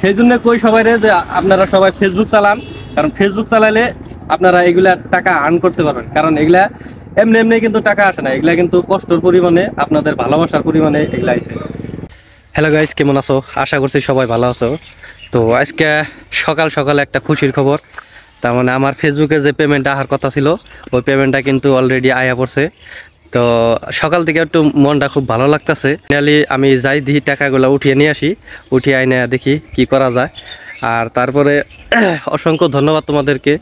সেই জন্য কই সবাই যে আপনারা সবাই ফেসবুক চালান, কারণ ফেসবুক চালাইলে আপনারা এগুলা টাকা আর্ন করতে পারবেন। কারণ এগুলা এমনি এমনি কিন্তু টাকা আসে না, এগুলা কিন্তু কষ্টের পরিমাণে, আপনাদের ভালোবাসার পরিমাণে এগুলা আইছে। হ্যালো গাইস, কেমন আছো? আশা করছি সবাই ভালো আছো। তো আজকে সকাল সকাল একটা খুশির খবর। তার মানে আমার ফেসবুকের যে পেমেন্টটা আসার কথা ছিল, ওই পেমেন্টটা কিন্তু অলরেডি আয়া পড়ছে। তো সকাল থেকে একটু মনটা খুব ভালো লাগতেছে। ফাইনালি আমি যাই দিই টাকাগুলো উঠিয়ে নিয়ে আসি, উঠিয়ে আইনে দেখি কি করা যায়। আর তারপরে অসংখ্য ধন্যবাদ তোমাদেরকে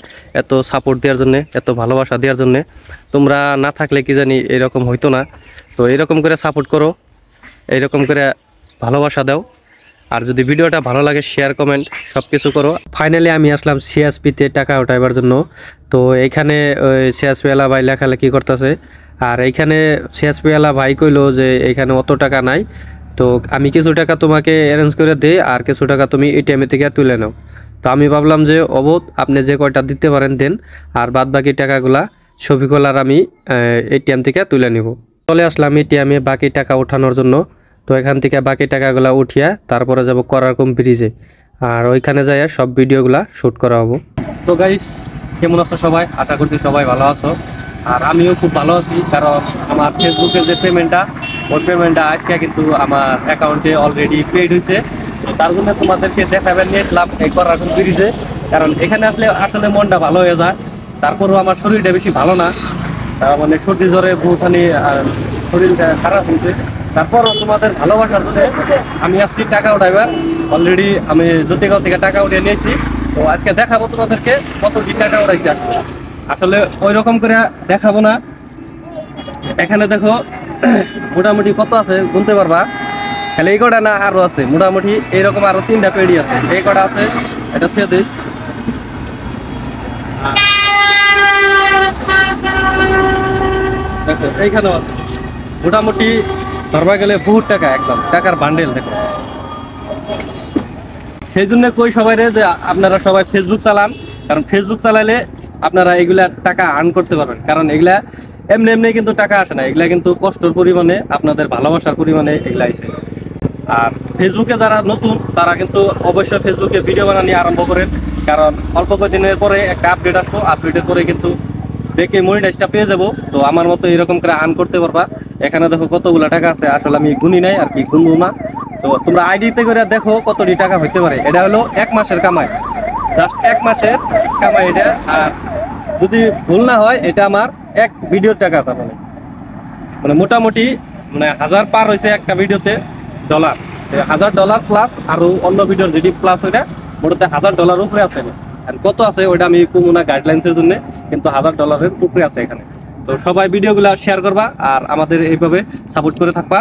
এত সাপোর্ট দেওয়ার জন্যে, এত ভালোবাসা দেওয়ার জন্যে। তোমরা না থাকলে কি জানি এরকম হইতো না। তো এরকম করে সাপোর্ট করো, এইরকম করে ভালোবাসা দাও। আর যদি ভিডিওটা ভালো লাগে শেয়ার কমেন্ট সব কিছু করো। ফাইনালি আমি আসলাম সিএসপিতে টাকা উঠাইবার জন্য। তো এইখানে ওই সিএসপিওয়ালা ভাই লেখালেখি করতেছে। আর এইখানে সিএসপিওয়ালা ভাই কইলো যে এইখানে অত টাকা নাই, তো আমি কিছু টাকা তোমাকে অ্যারেঞ্জ করে দিই আর কিছু টাকা তুমি এটিএম থেকে তুলে নাও। তো আমি ভাবলাম যে অবধ আপনি যে কয়টা দিতে পারেন দেন, আর বাদ বাকি টাকাগুলা ছবিগুলার আমি এটিএম থেকে তুলে নিব। চলে আসলাম এটিএমে বাকি টাকা ওঠানোর জন্য। তো এখান থেকে বাকি টাকাগুলো উঠিয়া তারপরে যাব করারকম ব্রিজে, আর ওইখানে যাই সব ভিডিওগুলা শ্যুট করা হবো। তো গাইস, কেমন আছো সবাই? আশা করছি সবাই ভালো আছো। আর আমিও খুব ভালো আছি, কারণ আমার ফেসবুকের যে পেমেন্টটা, ওই পেমেন্টটা আজকে কিন্তু আমার অ্যাকাউন্টে অলরেডি পেড হয়েছে। তো তার জন্য তোমাদেরকে দেখাবেন নিয়ে আসলাম এই করারকম ব্রিজে, কারণ এখানে আসলে আসলে মনটা ভালো হয়ে যায়। তারপরেও আমার শরীরটা বেশি ভালো না, মানে সর্দি জ্বরে বহুখানি শরীরটা খারাপ হয়েছে। তারপর তোমাদের ভালোবাসার জন্য আমি আসছি টাকা উঠাইবার। অলরেডি আমি জ্যোতিগাঁও থেকে টাকা উঠিয়ে নিয়েছি। তো আজকে দেখাবো তোমাদেরকে কত কি টাকা উঠাইছি। আসলে ওই রকম করে দেখাবো না, এখানে দেখো মোটামুটি কত আছে গুনতে পারবা। খালি এই কটা না, আরো আছে মোটামুটি এইরকম আরো 3টা পেডি আছে। এই কটা আছে, এটা ছুঁয়ে দিই। দেখো এইখানেও আছে, মোটামুটি ধরবা গেলে বহুত টাকা, একদম টাকার বান্ডেল। দেখো সেই জন্য কই সবাই যে আপনারা সবাই ফেসবুক চালান, কারণ ফেসবুক চালাইলে আপনারা এগুলা টাকা আর্ন করতে পারবেন। কারণ এগুলা এমনি এমনি কিন্তু টাকা আসে না, এগুলা কিন্তু কষ্টের পরিমাণে, আপনাদের ভালোবাসার পরিমাণে এগুলা আইছে। আর ফেসবুকে যারা নতুন তারা কিন্তু অবশ্যই ফেসবুকে ভিডিও বানানো আরম্ভ করেন, কারণ অল্প কয়েকদিনের পরে একটা আপডেট আসবো, আপডেটের পরে কিন্তু দেখে মনিটাইজটা পেয়ে যাবো। তো আমার মতো এরকম করে আর্ন করতে পারবা। এখানে দেখো কতগুলো টাকা আছে, আসলে আমি গুনি নাই আর কি, গুনবো না। তো তোমরা আইডিতে করে দেখো কতটি টাকা হইতে পারে। এটা হলো 1 মাসের কামাই, জাস্ট 1 মাসের কামাই এটা। আর যদি ভুল না হয় এটা আমার এক ভিডিওর টাকা, তার মানে মোটামুটি মানে 1000 পার হয়েছে একটা ভিডিওতে ডলার। $1000 প্লাস আরো অন্য ভিডিওর যদি প্লাস ওইটা মোটামুটি $1000 উপরে আছে। আর কত আছে ওইটা আমি কমু না গাইডলাইন্সের জন্য, কিন্তু $1000 উপরে আছে এখানে। তো সবাই ভিডিওগুলো শেয়ার করবা আর আমাদের এইভাবে সাপোর্ট করে থাকবা।